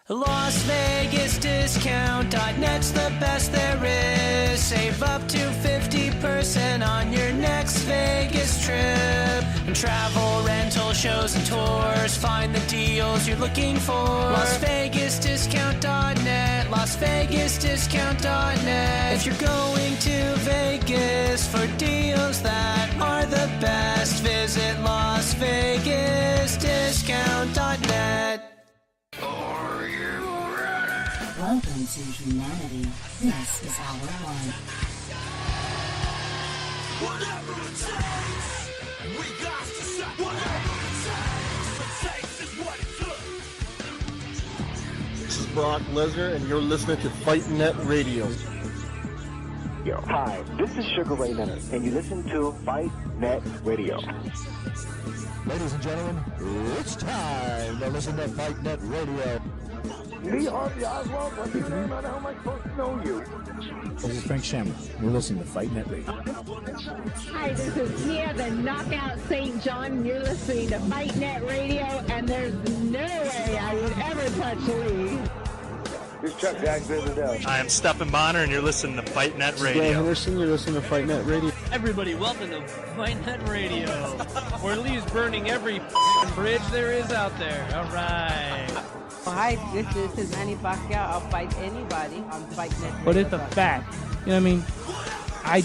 Las Vegas Discount.net's the best there is. Save up to 50% on your next Vegas trip. And travel, rental, shows, and tours. Find the deals you're looking for. Las Vegas Discount.net. Las Vegas Discount.net. If you're going to Vegas for deals that are the best, visit Las Vegas Discount.net. Welcome to humanity. This is Hour 1. Whatever it takes, we got to stop. Whatever it takes is what it took. This is Brock Lesnar, and you're listening to Fight Net Radio. Yo, hi, this is Sugar Ray Leonard, and you listen to Fight Net Radio. Ladies and gentlemen, it's time to listen to Fight Net Radio. Lee Harvey Oswald, what's your name? How am I supposed to know you? This is Frank Shamrock. You're listening to Fight Net Radio. Hi, this is Tia, the Knockout St. John. You're listening to Fight Net Radio, and there's no way I would ever touch Lee. This is Chuck Jackson. I am Stephen Bonner, and you're listening to Fight Net Radio. Dan Henderson, you're listening to Fight Net Radio. Everybody, welcome to Fight Net Radio, where Lee's burning every bridge there is out there. All right. Hi, this is Manny Pacquiao. I'll fight anybody on Fight Net Radio. But it's a fact. You know what I mean?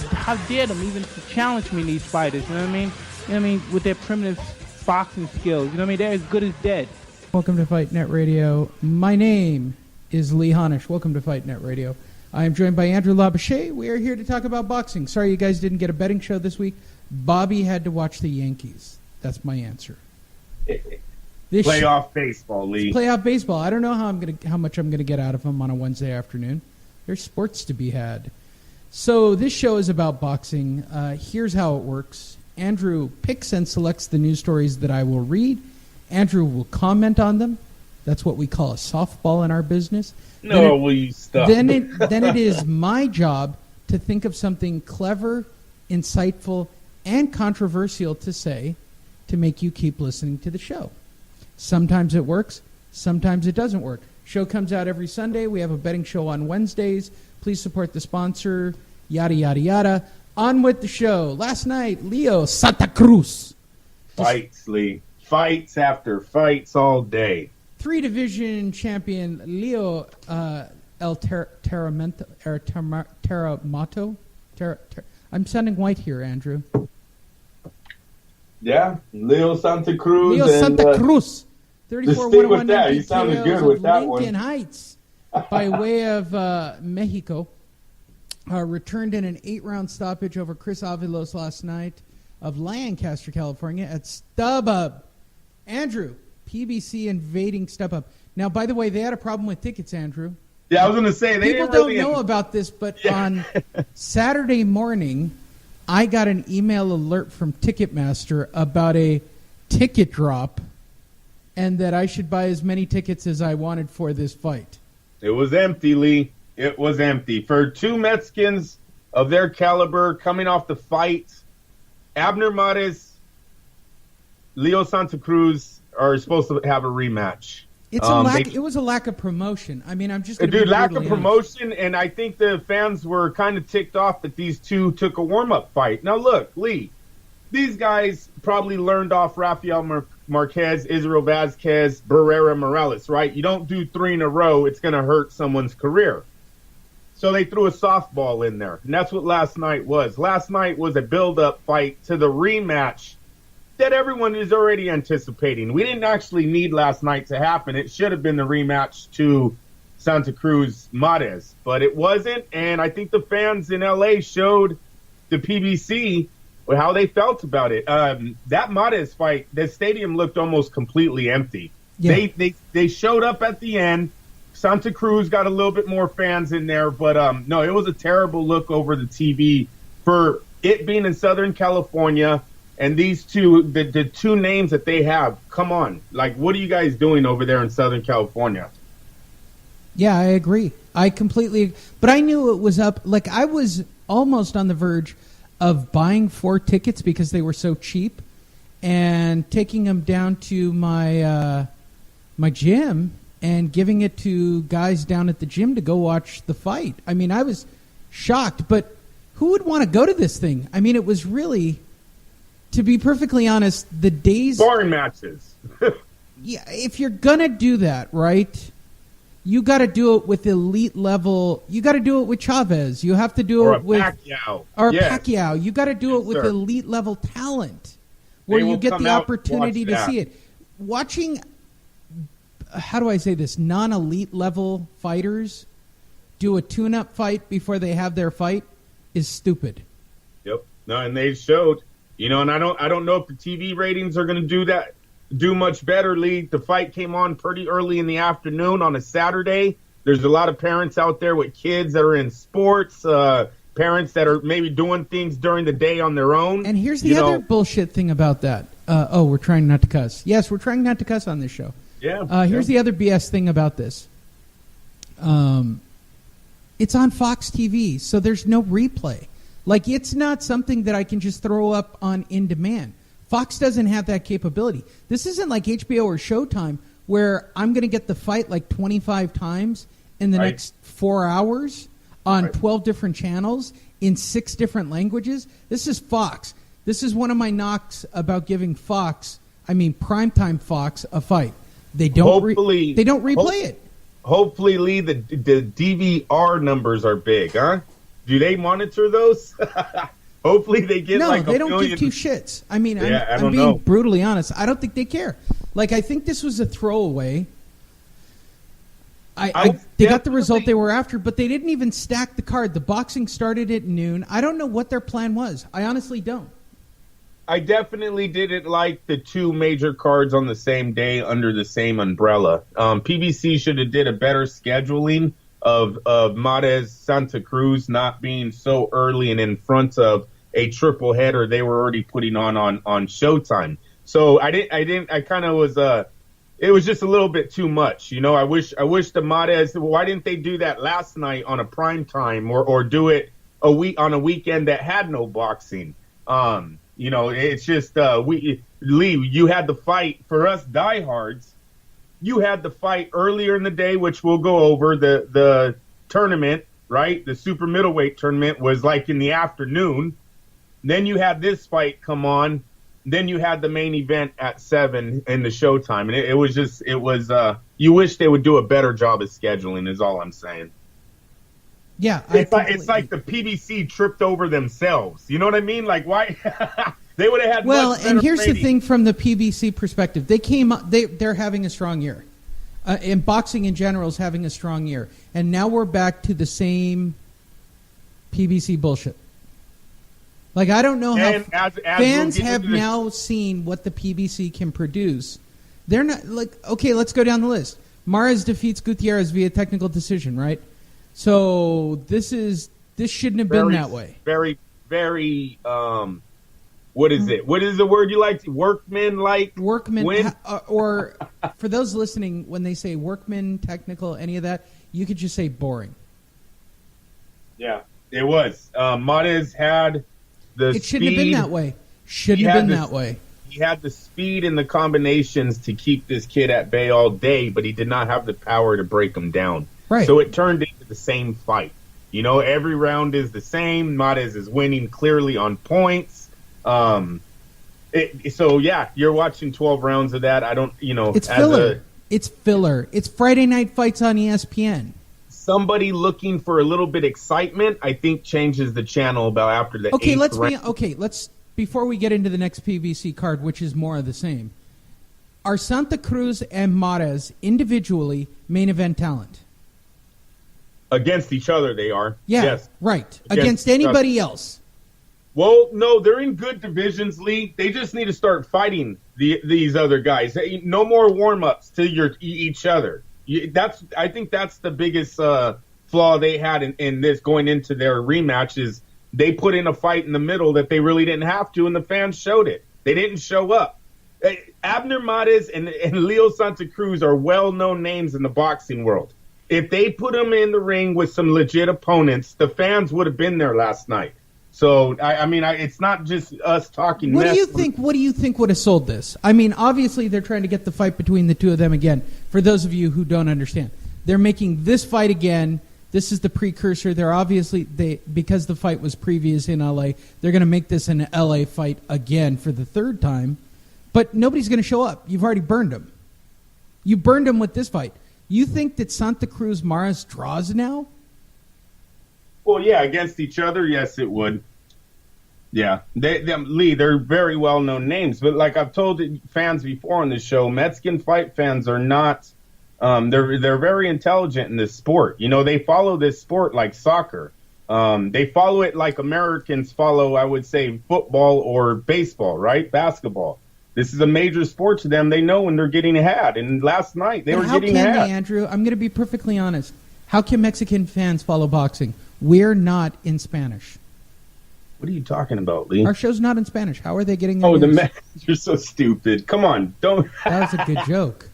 How dare them even to challenge me, these fighters, you know what I mean? You know what I mean? With their primitive boxing skills. You know what I mean? They're as good as dead. Welcome to Fight Net Radio. My name is Lee Honish. Welcome to Fight Net Radio. I am joined by Andrew Labouche. We are here to talk about boxing. Sorry you guys didn't get a betting show this week. Bobby had to watch the Yankees. That's my answer. Playoff baseball, Lee. Playoff baseball. I don't know how much I'm gonna get out of them on a Wednesday afternoon. There's sports to be had. So this show is about boxing. Here's how it works. Andrew picks and selects the news stories that I will read. Andrew will comment on them. That's what we call a softball in our business. No, will you stop? Then it is my job to think of something clever, insightful, and controversial to say to make you keep listening to the show. Sometimes it works. Sometimes it doesn't work. Show comes out every Sunday. We have a betting show on Wednesdays. Please support the sponsor. Yada, yada, yada. On with the show. Last night, Leo Santa Cruz. Fights, Lee. Fights after fights all day. 3-division champion Leo Terremoto. I'm sounding white here, Andrew. Yeah, Leo Santa Cruz. Leo Santa Cruz. 34-101 that. You sounded good with that one. Lincoln Heights, by way of Mexico, returned in an 8-round stoppage over Chris Avalos last night of Lancaster, California, at Stub Hub. Andrew, PBC invading Stub Hub. Now, by the way, they had a problem with tickets, Andrew. Yeah, I was going to say, people don't know about this, but on Saturday morning, I got an email alert from Ticketmaster about a ticket drop and that I should buy as many tickets as I wanted for this fight. It was empty, Lee. It was empty. For two Mexicans of their caliber coming off the fight, Abner Mares, Leo Santa Cruz are supposed to have a rematch. It's it was a lack of promotion. I mean, I'm just going to be lack of promotion, honest. And I think the fans were kind of ticked off that these two took a warm-up fight. Now, look, Lee, these guys probably learned off Rafael Marquez, Israel Vazquez, Barrera Morales, right? You don't do 3 in a row, it's going to hurt someone's career. So they threw a softball in there, and that's what last night was. Last night was a build-up fight to the rematch that everyone is already anticipating. We didn't actually need last night to happen. It should have been the rematch to Santa Cruz Mares, but it wasn't, and I think the fans in LA showed the PBC how they felt about it. That Mares fight, the stadium looked almost completely empty. Yeah. They showed up at the end. Santa Cruz got a little bit more fans in there, but no, it was a terrible look over the TV for it being in Southern California. And these two, the two names that they have, come on. Like, what are you guys doing over there in Southern California? Yeah, I agree. I completely, but I knew it was up. Like, I was almost on the verge of buying 4 tickets because they were so cheap and taking them down to my my gym and giving it to guys down at the gym to go watch the fight. I mean, I was shocked, but who would want to go to this thing? I mean, it was really, to be perfectly honest, the days... Sparring matches. Yeah, if you're going to do that, right, you got to do it with elite level. You got to do it with Chavez. You have to do it with... Pacquiao. Or Yes. Pacquiao. You got to do it with sir. elite level talent where They you will get come the out and opportunity watch to see that. it. Watching, how do I say this, non-elite level fighters do a tune-up fight before they have their fight is stupid. Yep. No, and they showed, and I don't know if the TV ratings are going to do much better, Lee. The fight came on pretty early in the afternoon on a Saturday. There's a lot of parents out there with kids that are in sports, parents that are maybe doing things during the day on their own. And here's the other bullshit thing about that. We're trying not to cuss. Yes, we're trying not to cuss on this show. Yeah. Here's the other BS thing about this. It's on Fox TV, so there's no replay. Like, it's not something that I can just throw up on in demand. Fox doesn't have that capability. This isn't like HBO or Showtime where I'm going to get the fight like 25 times in the next 4 hours on 12 different channels in 6 different languages. This is Fox. This is one of my knocks about giving Fox, I mean primetime Fox, a fight. They don't they don't replay it. Hopefully, Lee, the DVR numbers are big, huh? Do they monitor those? Hopefully they get no, like they a don't million. give two shits. I mean, Yeah, I I'm don't being know. brutally honest. I don't think they care. Like, I think this was a throwaway. They got the result they were after, but they didn't even stack the card. The boxing started at noon. I don't know what their plan was. I honestly don't. I definitely didn't like the 2 major cards on the same day under the same umbrella. PBC should have did a better scheduling of Mares Santa Cruz not being so early and in front of a triple header they were already putting on Showtime. So I kind of was it was just a little bit too much. I wish the Mares, why didn't they do that last night on a prime time or do it on a weekend that had no boxing? It's just Lee, you had the fight for us diehards. You had the fight earlier in the day, which we'll go over. The tournament, right? The super middleweight tournament was like in the afternoon. Then you had this fight come on. Then you had the main event at 7 in the Showtime. And it was you wish they would do a better job of scheduling is all I'm saying. Yeah. It's like the PBC tripped over themselves. You know what I mean? Like, why? They would have had much better and here's ratings. the thing from the PBC perspective. They're having a strong year. And boxing in general is having a strong year. And now we're back to the same PBC bullshit. Like, I don't know how fans have now seen what the PBC can produce. They're not like, okay, let's go down the list. Mares defeats Gutierrez via technical decision, right? So this shouldn't have been that way. Very, very, what is it? What is the word you like? Workman-like? Workman, or for those listening, when they say workman, technical, any of that, you could just say boring. Yeah, it was. Mares had the It shouldn't have been that way. Shouldn't have been that way. He had the speed and the combinations to keep this kid at bay all day, but he did not have the power to break him down. Right. So it turned into the same fight. Every round is the same. Mares is winning clearly on points. So yeah, you're watching 12 rounds of that. I don't, it's filler. It's filler. It's Friday night fights on ESPN. Somebody looking for a little bit excitement, I think, changes the channel about after the eighth round. Let's before we get into the next PBC card, which is more of the same. Are Santa Cruz and Mares individually main event talent? Against each other, they are. Yeah, yes. Right. Against anybody else. Well, no, they're in good divisions, Lee. They just need to start fighting these other guys. No more warm-ups to each other. I think that's the biggest flaw they had in this going into their rematch is they put in a fight in the middle that they really didn't have to, and the fans showed it. They didn't show up. Abner Mares and Leo Santa Cruz are well-known names in the boxing world. If they put them in the ring with some legit opponents, the fans would have been there last night. So I mean, it's not just us talking. What mess. do you think? What do you think would have sold this? I mean, obviously they're trying to get the fight between the two of them again. For those of you who don't understand, they're making this fight again. This is the precursor. They're obviously because the fight was previous in LA. They're going to make this an LA fight again for the third time. But nobody's going to show up. You've already burned them. You burned them with this fight. You think that Santa Cruz Mares draws now? Well, yeah, against each other, yes, it would. Yeah, Lee, they're very well-known names. But like I've told fans before on this show, Mexican fight fans are not. They're very intelligent in this sport. You know, they follow this sport like soccer. They follow it like Americans follow, I would say, football or baseball, right? Basketball. This is a major sport to them. They know when they're getting had. And last night they were getting had. How can they, Andrew? I'm going to be perfectly honest. How can Mexican fans follow boxing? We're not in Spanish. What are you talking about, Lee? Our show's not in Spanish. How are they getting their news? You're so stupid. Come on, don't. That was a good joke.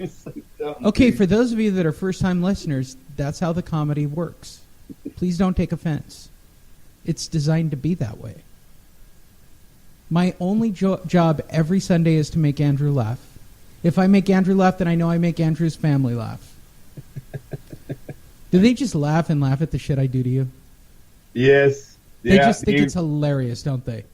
So dumb, okay, dude. for those of you that are first-time listeners, that's how the comedy works. Please don't take offense. It's designed to be that way. My only job every Sunday is to make Andrew laugh. If I make Andrew laugh, then I know I make Andrew's family laugh. Do they just laugh and laugh at the shit I do to you? Yes. They just think it's hilarious, don't they?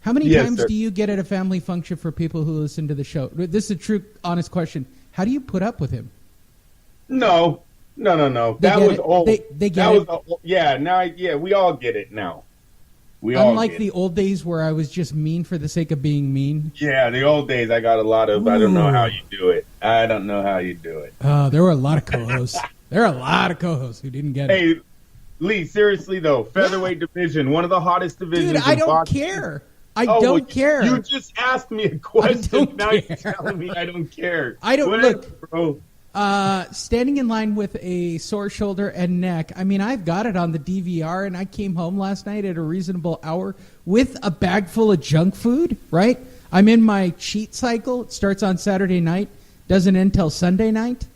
How many times do you get at a family function for people who listen to the show? This is a true, honest question. How do you put up with him? No. That was old. They get it. We all get it now. Unlike the old days where I was just mean for the sake of being mean. Yeah, the old days I got a lot of, I don't know how you do it. There were a lot of co-hosts. There are a lot of co-hosts who didn't get it. Hey, Lee, seriously though, featherweight division, one of the hottest divisions. Dude, I don't boxing. care. I don't care. You just asked me a question. Now care. you're telling me I don't care. I don't look, bro. Standing in line with a sore shoulder and neck. I mean, I've got it on the DVR, and I came home last night at a reasonable hour with a bag full of junk food. Right? I'm in my cheat cycle. It starts on Saturday night, doesn't end till Sunday night.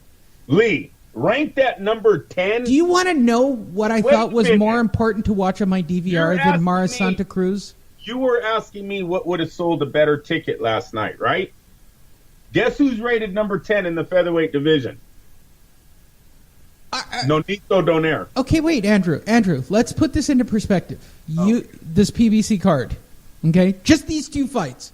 Lee, ranked at number 10. Do you want to know what I thought was more important to watch on my DVR than Mares Santa Cruz? You were asking me what would have sold a better ticket last night, right? Guess who's rated number 10 in the featherweight division? Nonito Donaire. Okay, wait, Andrew, let's put this into perspective. This PBC card, okay? Just these two fights.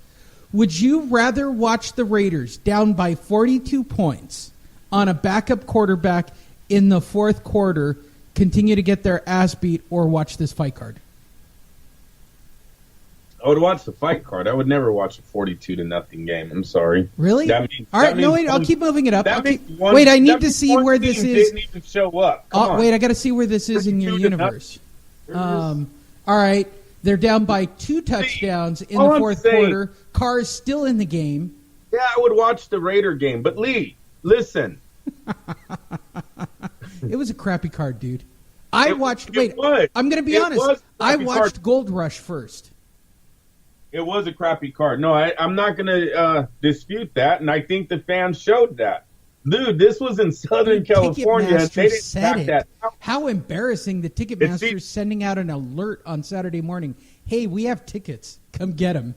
Would you rather watch the Raiders down by 42 points on a backup quarterback in the fourth quarter continue to get their ass beat, or watch this fight card? I would watch the fight card. I would never watch a 42-0 game. I'm sorry. Really? All right. I'll keep moving it up. Wait, I need to see where this is. Didn't even show up. Wait, I got to see where this is in your universe. All right. They're down by 2 touchdowns in the fourth quarter. Carr's still in the game. Yeah, I would watch the Raider game. But Lee, listen. It was a crappy card, dude. I'm going to be honest. I watched Gold Rush first. It was a crappy card. No, I'm not going to dispute that, and I think the fans showed that. Dude, this was in Southern California. And they didn't back that out. How embarrassing. The Ticketmaster's sending out an alert on Saturday morning. Hey, we have tickets. Come get them.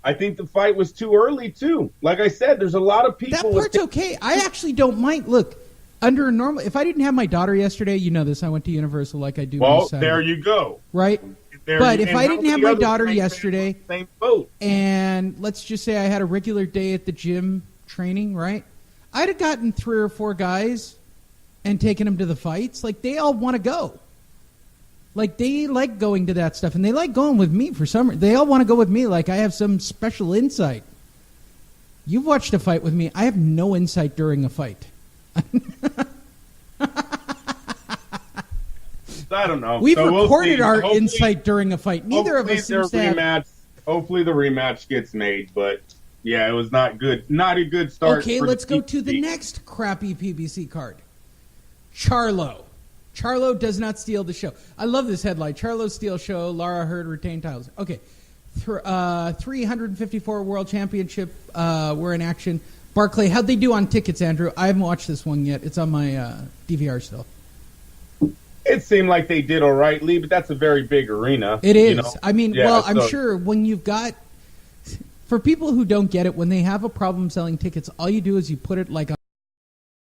I think the fight was too early, too. Like I said, there's a lot of people. That part's okay. I actually don't mind. Look, under a normal, if I didn't have my daughter yesterday, you know this, I went to Universal like I do. Well, there you go. Right? But if I didn't have my daughter yesterday, same boat. And let's just say I had a regular day at the gym training, right? I'd have gotten 3 or 4 guys and taken them to the fights. Like, they all want to go. Like, they like going to that stuff, and they like going with me for some reason. They all want to go with me like I have some special insight. You've watched a fight with me. I have no insight during a fight. I don't know. We've recorded our insight during a fight. Neither of us seems to have... Hopefully the rematch gets made, but yeah, it was not good. Not a good start. Okay, let's go to the next crappy PBC card. Charlo. Charlo does not steal the show. I love this headline. Charlo steals show. Lara Hurd retained titles. Okay. 354 World Championship were in action. Barclay, how'd they do on tickets, Andrew? I haven't watched this one yet. It's on my DVR still. It seemed like they did all right, Lee, but that's a very big arena. It is. You know? I mean, Yeah, well, I'm so- sure when you've got, for people who don't get it, when they have a problem selling tickets, all you do is you put it like